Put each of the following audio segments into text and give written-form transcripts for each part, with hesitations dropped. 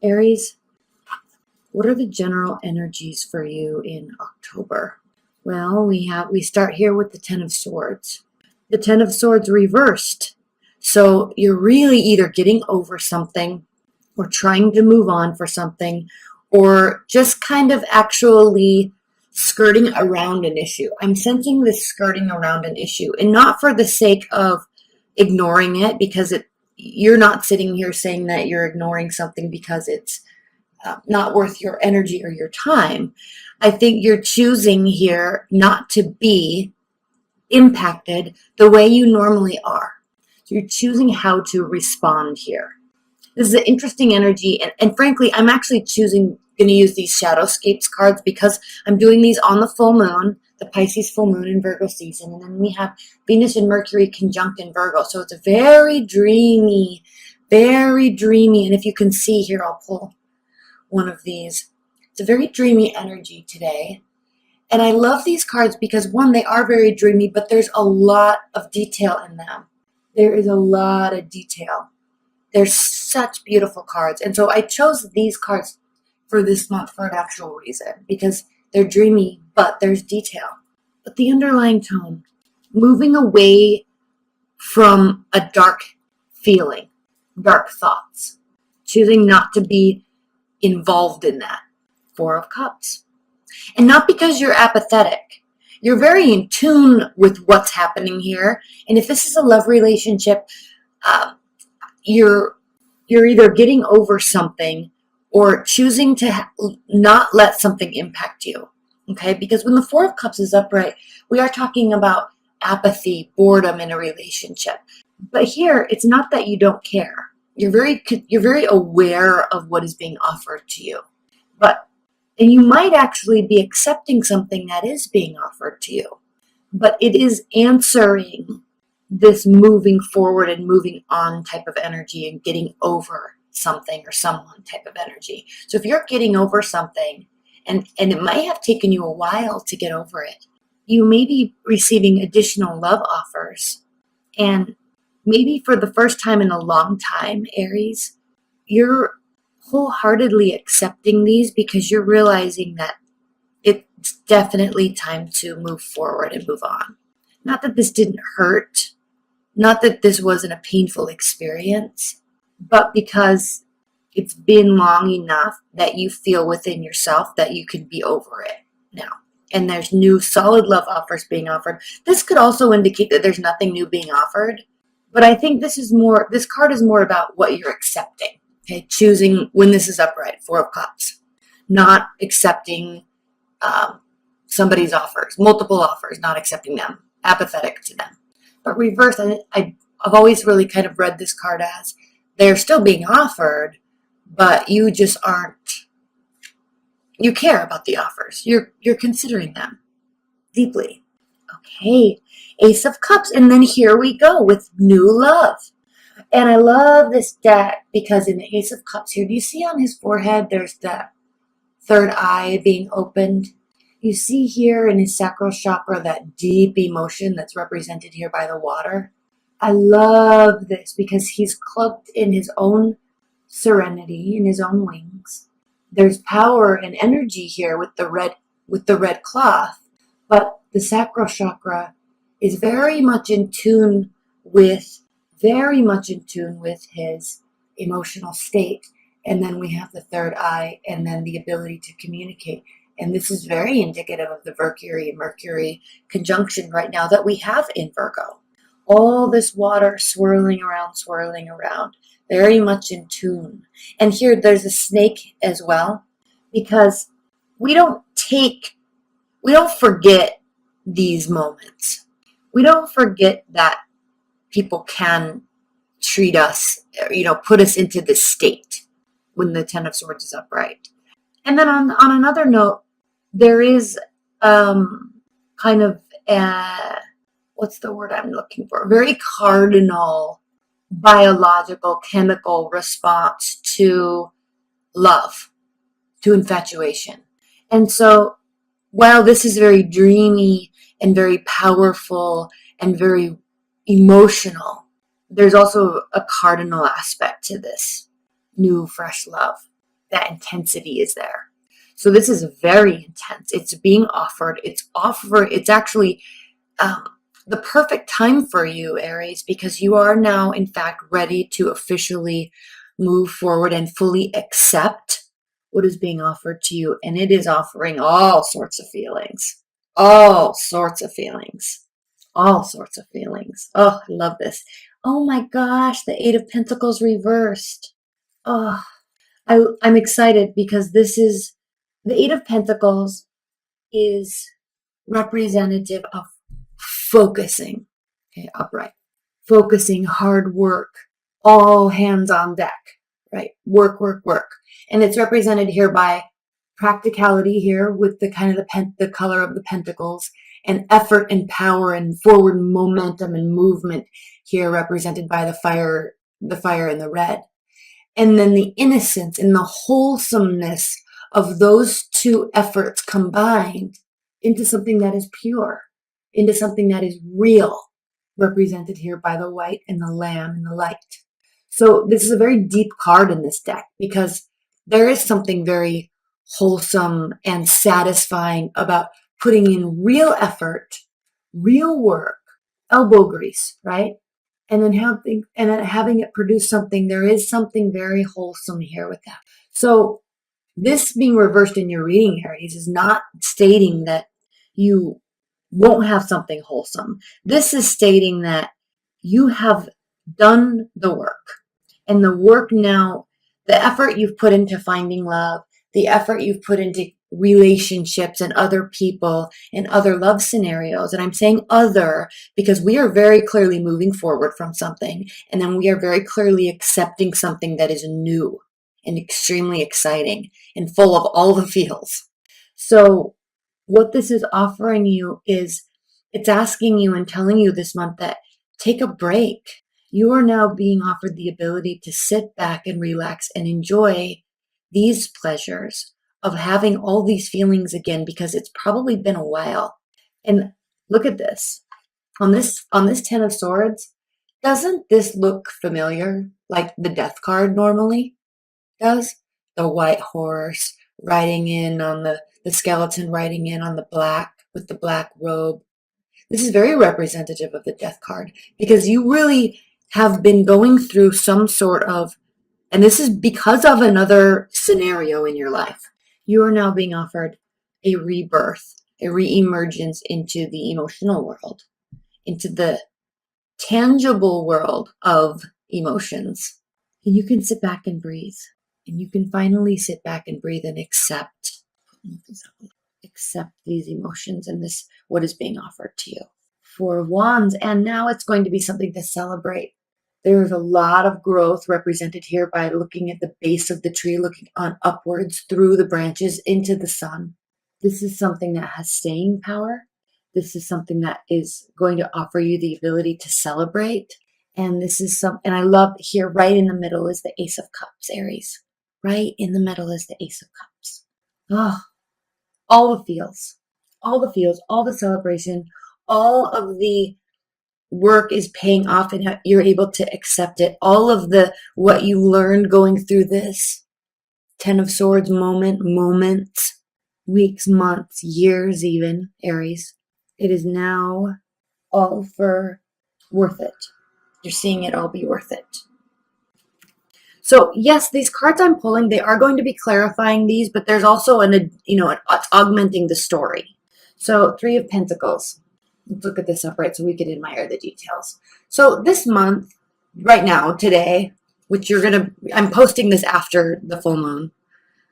Aries, what are the general energies for you in October? Well, we start here with the Ten of Swords. The Ten of Swords reversed. So you're really either getting over something or trying to move on for something, or just kind of actually skirting around an issue. I'm sensing this skirting around an issue, and not for the sake of ignoring it, because you're not sitting here saying that you're ignoring something because it's not worth your energy or your time. I think you're choosing here not to be impacted the way you normally are. So you're choosing how to respond here. This is an interesting energy, and frankly, I'm actually going to use these Shadowscapes cards because I'm doing these on the full moon, the Pisces full moon in Virgo season, and then we have Venus and Mercury conjunct in Virgo. So it's a very dreamy, and if you can see here, I'll pull one of these. It's a very dreamy energy today. And I love these cards because, one, they are very dreamy, but there's a lot of detail in them. There is a lot of detail. They're such beautiful cards. And so I chose these cards for this month for an actual reason, because they're dreamy, but there's detail. But the underlying tone, moving away from a dark feeling, dark thoughts, choosing not to be involved in that. Four of Cups. And not because you're apathetic. You're very in tune with what's happening here. And if this is a love relationship, you're either getting over something or choosing to not let something impact you. Okay? Because when the Four of Cups is upright, we are talking about apathy, boredom in a relationship. But here, it's not that you don't care. You're very aware of what is being offered to you. And you might actually be accepting something that is being offered to you. But it is answering this moving forward and moving on type of energy and getting over something or someone type of energy. So if you're getting over something, and it might have taken you a while to get over it, you may be receiving additional love offers. And maybe for the first time in a long time, Aries, you're wholeheartedly accepting these because you're realizing that it's definitely time to move forward and move on. Not that this didn't hurt, not that this wasn't a painful experience, but because it's been long enough that you feel within yourself that you can be over it now. And there's new solid love offers being offered. This could also indicate that there's nothing new being offered, but I think this card is more about what you're accepting. Okay, choosing when this is upright, Four of Cups, not accepting somebody's offers, multiple offers, not accepting them, apathetic to them. But reverse, I've always really kind of read this card as they're still being offered, but you just aren't. You care about the offers. You're considering them deeply. Okay, Ace of Cups, and then here we go with new love. And I love this deck because in the Ace of Cups here, do you see on his forehead there's that third eye being opened? You see here in his sacral chakra that deep emotion that's represented here by the water. I love this because he's cloaked in his own serenity, in his own wings. There's power and energy here with the red cloth, but the sacral chakra is very much in tune with his emotional state. And then we have the third eye, and then the ability to communicate. And this is very indicative of the Mercury conjunction right now that we have in Virgo. All this water swirling around, very much in tune. And here there's a snake as well, because we don't forget these moments. We don't forget that people can treat us, put us into this state when the Ten of Swords is upright. And then on another note, there is kind of what's the word I'm looking for? A very cardinal biological, chemical response to love, to infatuation. And so while this is very dreamy and very powerful and very emotional, there's also a cardinal aspect to this new, fresh love. that intensity is there. So this is very intense. It's being offered. It's actually the perfect time for you, Aries, because you are now, in fact, ready to officially move forward and fully accept what is being offered to you. And it is offering all sorts of feelings, all sorts of feelings, all sorts of feelings. Oh, I love this. Oh my gosh, the Eight of Pentacles reversed. Oh, I'm excited because this is the Eight of Pentacles is representative of focusing. Okay, upright. Focusing, hard work, all hands on deck, right? Work, work, work. And it's represented here by practicality here with the kind of the color of the pentacles, and effort and power and forward momentum and movement here represented by the fire in the red. And then the innocence and the wholesomeness of those two efforts combined into something that is pure, into something that is real, represented here by the white and the lamb and the light. So this is a very deep card in this deck because there is something very wholesome and satisfying about putting in real effort, real work, elbow grease, right? And then having it produce something. There is something very wholesome here with that. So this being reversed in your reading, Aries, is not stating that you won't have something wholesome. This is stating that you have done the work. And the work now, the effort you've put into finding love, the effort you've put into relationships and other people and other love scenarios. And I'm saying other because we are very clearly moving forward from something. And then we are very clearly accepting something that is new and extremely exciting and full of all the feels. So what this is offering you is it's asking you and telling you this month that take a break. You are now being offered the ability to sit back and relax and enjoy these pleasures of having all these feelings again, because it's probably been a while. And look at this. On this Ten of Swords, doesn't this look familiar like the Death card normally does? The white horse riding in on the skeleton riding in on the black with the black robe. This is very representative of the Death card because you really have been going through some sort of, and this is because of another scenario in your life. You are now being offered a rebirth, a re-emergence into the emotional world, into the tangible world of emotions. And you can sit back and breathe. And you can finally sit back and breathe and accept these emotions and this, what is being offered to you. Four of Wands, and now it's going to be something to celebrate. There is a lot of growth represented here by looking at the base of the tree, looking on upwards through the branches into the sun. This is something that has staying power. This is something that is going to offer you the ability to celebrate. And this is and I love here, right in the middle is the Ace of Cups, Aries. Right in the middle is the Ace of Cups. Oh, all the feels, all the celebration, all of the work is paying off and you're able to accept it. All of what you learned going through this Ten of Swords moments, weeks, months, years even, Aries. It is now all for worth it. You're seeing it all be worth it. So yes, these cards I'm pulling, they are going to be clarifying these, but there's also it's augmenting the story. So Three of Pentacles. Let's look at this upright so we can admire the details. So this month, right now, today, which I'm posting this after the full moon.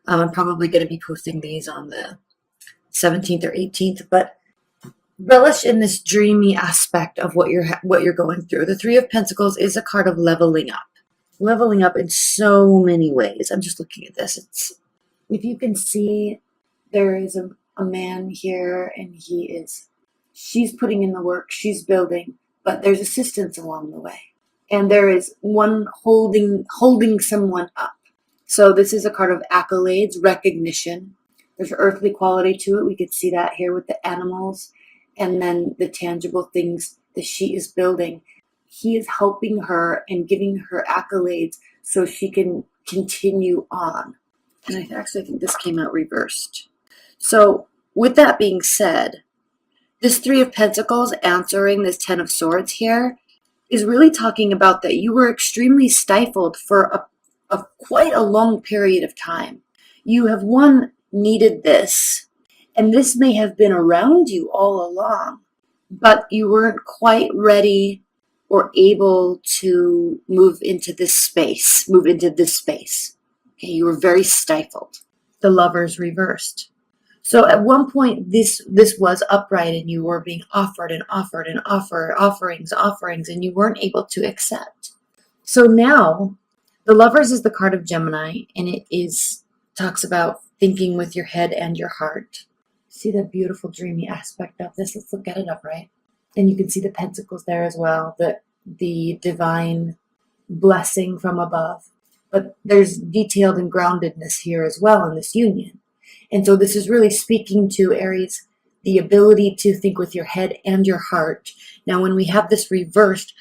I'm probably going to be posting these on the 17th or 18th, but relish in this dreamy aspect of what you're going through. The Three of Pentacles is a card of leveling up in so many ways. I'm just looking at this. If you can see, there is a man here, and she's putting in the work, she's building, but there's assistance along the way. And there is one holding someone up. So this is a card of accolades, recognition. There's earthly quality to it. We could see that here with the animals and then the tangible things that she is building. He is helping her and giving her accolades so she can continue on. And I actually think this came out reversed. So with that being said, this Three of Pentacles answering this Ten of Swords here is really talking about that you were extremely stifled for quite a long period of time. You have needed this, and this may have been around you all along, but you weren't quite ready or able to move into this space. Okay, you were very stifled. The Lovers reversed. So at one point, this was upright, and you were being offered offerings, and you weren't able to accept. So now, the Lovers is the card of Gemini, and talks about thinking with your head and your heart. See the beautiful dreamy aspect of this? Let's look at it upright. And you can see the Pentacles there as well, the divine blessing from above. But there's detailed and groundedness here as well in this union. And so this is really speaking to, Aries, the ability to think with your head and your heart. Now, when we have this reversed,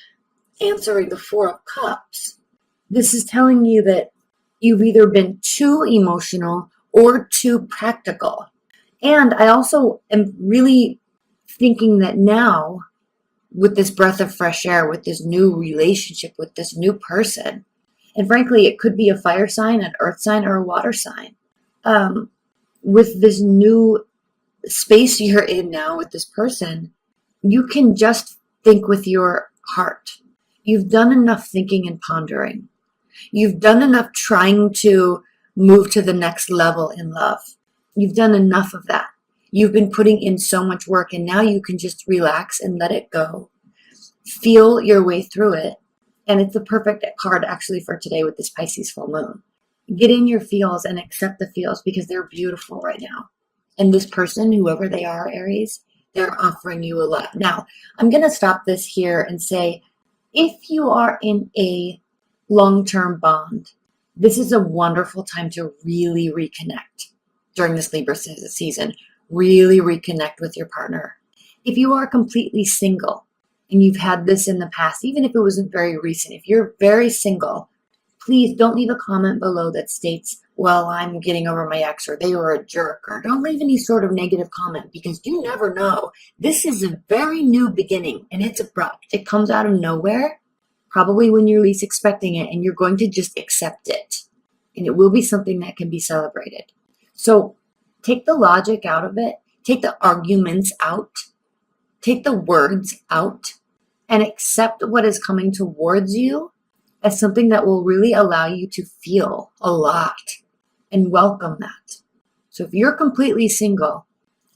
answering the Four of Cups, this is telling you that you've either been too emotional or too practical. And I also am really thinking that now, with this breath of fresh air, with this new relationship, with this new person, and frankly, it could be a fire sign, an earth sign, or a water sign. With this new space you're in now with this person, you can just think with your heart. You've done enough thinking and pondering. You've done enough trying to move to the next level in love. You've done enough of that. You've been putting in so much work, and now you can just relax and let it go. Feel your way through it. And it's the perfect card actually for today with this Pisces full moon. Get in your feels and accept the feels, because they're beautiful right now. And this person, whoever they are, Aries, they're offering you a lot. Now, I'm going to stop this here and say, if you are in a long-term bond, this is a wonderful time to really reconnect during this Libra season. Really reconnect with your partner. If you are completely single and you've had this in the past, even if it wasn't very recent, if you're very single, please don't leave a comment below that states, well, I'm getting over my ex, or they were a jerk, or don't leave any sort of negative comment, because you never know. This is a very new beginning, and it's abrupt. It comes out of nowhere, probably when you're least expecting it, and you're going to just accept it. And it will be something that can be celebrated. So take the logic out of it, take the arguments out, take the words out, and accept what is coming towards you as something that will really allow you to feel a lot, and welcome that. So if you're completely single,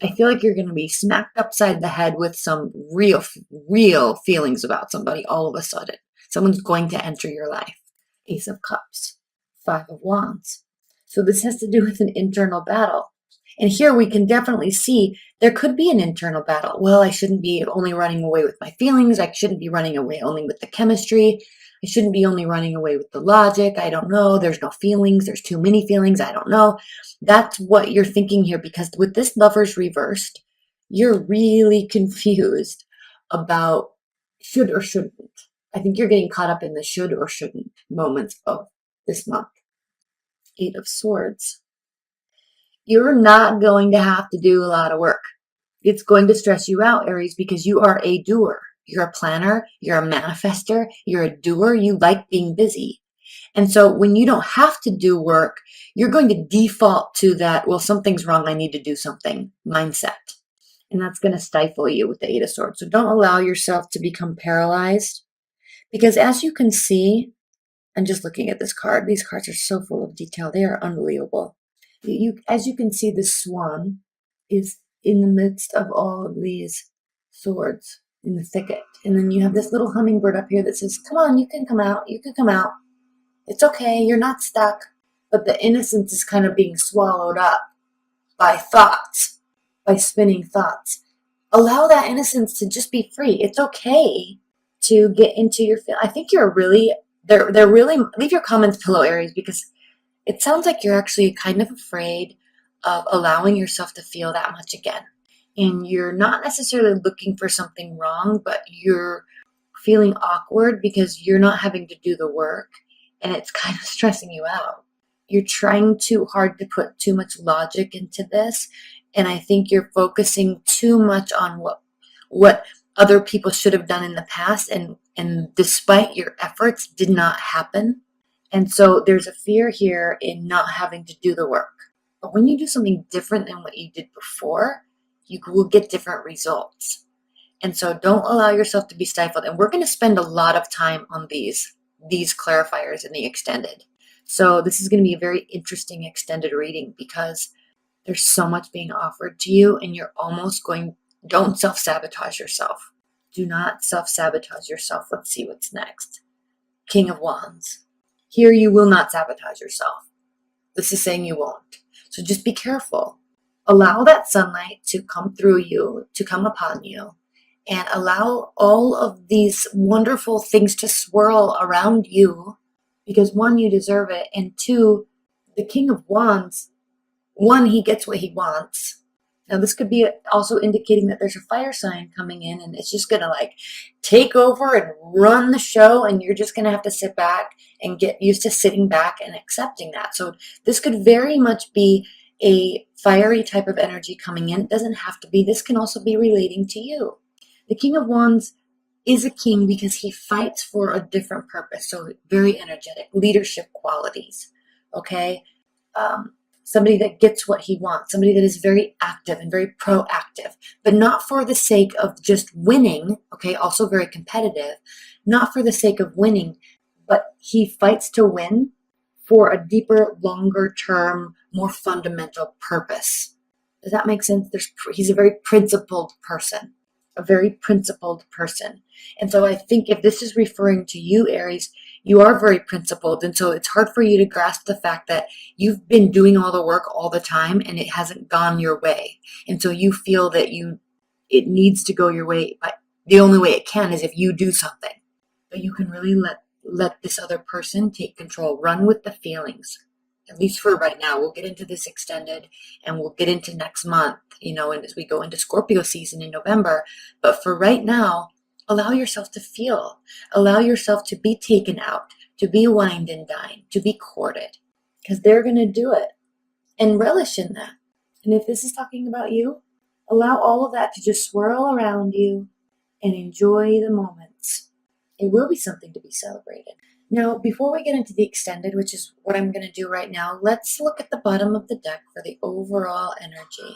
I feel like you're going to be smacked upside the head with some real feelings about somebody all of a sudden. Someone's going to enter your life. Ace of Cups, Five of Wands. So this has to do with an internal battle. And here we can definitely see there could be an internal battle. Well, I shouldn't be only running away with my feelings. I shouldn't be running away only with the chemistry. I shouldn't be only running away with the logic. I don't know. There's no feelings. There's too many feelings. I don't know. That's what you're thinking here, because with this Lovers reversed, you're really confused about should or shouldn't. I think you're getting caught up in the should or shouldn't moments of this month. Eight of Swords. You're not going to have to do a lot of work. It's going to stress you out, Aries, because you are a doer. You're a planner, you're a manifester, you're a doer, you like being busy. And so when you don't have to do work, you're going to default to that, well, something's wrong, I need to do something mindset. And that's going to stifle you with the Eight of Swords. So don't allow yourself to become paralyzed, because as you can see, I'm just looking at this card, these cards are so full of detail, they are unbelievable. As you can see, the swan is in the midst of all of these swords in the thicket. And then you have this little hummingbird up here that says, come on, you can come out. You can come out. It's okay. You're not stuck. But the innocence is kind of being swallowed up by thoughts, by spinning thoughts. Allow that innocence to just be free. It's okay to get into your feel. I think you're really, they're really, leave your comments below, Aries, because it sounds like you're actually kind of afraid of allowing yourself to feel that much again. And you're not necessarily looking for something wrong, but you're feeling awkward because you're not having to do the work, and it's kind of stressing you out. you're trying too hard to put too much logic into this. And I think you're focusing too much on what other people should have done in the past, and despite your efforts did not happen. And so there's a fear here in not having to do the work. But when you do something different than what you did before, you will get different results. And so don't allow yourself to be stifled. And we're going to spend a lot of time on these clarifiers in the extended. So this is going to be a very interesting extended reading because there's so much being offered to you, and you're almost going, don't self-sabotage yourself. Do not self-sabotage yourself. Let's see what's next. King of Wands. Here you will not sabotage yourself. This is saying you won't. So just be careful. Allow that sunlight to come through you, to come upon you, and allow all of these wonderful things to swirl around you, because one, you deserve it, and two, the King of Wands, one, he gets what he wants. Now this could be also indicating that there's a fire sign coming in, and it's just gonna like take over and run the show, and you're just gonna have to sit back and get used to sitting back and accepting that. So this could very much be a fiery type of energy coming in. It doesn't have to be. This can also be relating to you. The King of Wands is a king because he fights for a different purpose. So very energetic, leadership qualities, okay? Somebody that gets what he wants, somebody that is very active and very proactive, but not for the sake of just winning, okay? Also very competitive, not for the sake of winning, but he fights to win for a deeper, longer term, more fundamental purpose. Does that make sense? He's a very principled person. A very principled person. And so I think if this is referring to you, Aries, you are very principled. And so it's hard for you to grasp the fact that you've been doing all the work all the time and it hasn't gone your way. And so you feel that it needs to go your way. But the only way it can is if you do something. But you can really let this other person take control. Run with the feelings. At least for right now. We'll get into this extended and we'll get into next month, and as we go into Scorpio season in November. But for right now, allow yourself to feel. Allow yourself to be taken out, to be wined and dined, to be courted. Because they're going to do it. And relish in that. And if this is talking about you, allow all of that to just swirl around you and enjoy the moments. It will be something to be celebrated. Now, before we get into the extended, which is what I'm going to do right now, let's look at the bottom of the deck for the overall energy.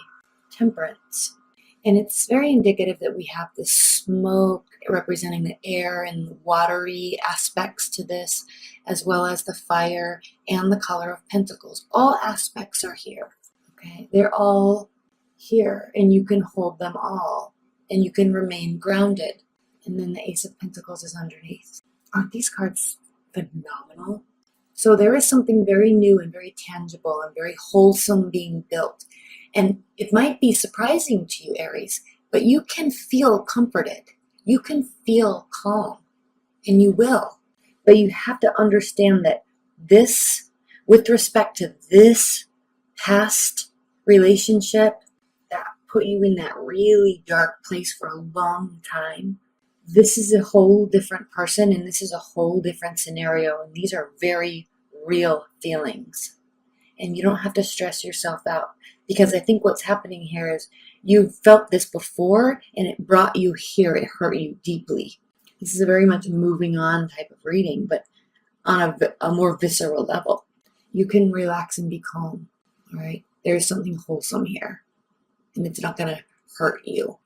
Temperance. And it's very indicative that we have this smoke representing the air and watery aspects to this, as well as the fire and the color of pentacles. All aspects are here. Okay, they're all here, and you can hold them all, and you can remain grounded. And then the Ace of Pentacles is underneath. Aren't these cards phenomenal? So there is something very new and very tangible and very wholesome being built. And it might be surprising to you, Aries, but you can feel comforted. You can feel calm, and you will. But you have to understand that this, with respect to this past relationship that put you in that really dark place for a long time, this is a whole different person, and this is a whole different scenario, and these are very real feelings. And you don't have to stress yourself out, because I think what's happening here is you felt this before and it brought you here. It hurt you deeply. This is a very much moving on type of reading, but on a more visceral level. You can relax and be calm, all right? There's something wholesome here, and it's not going to hurt you.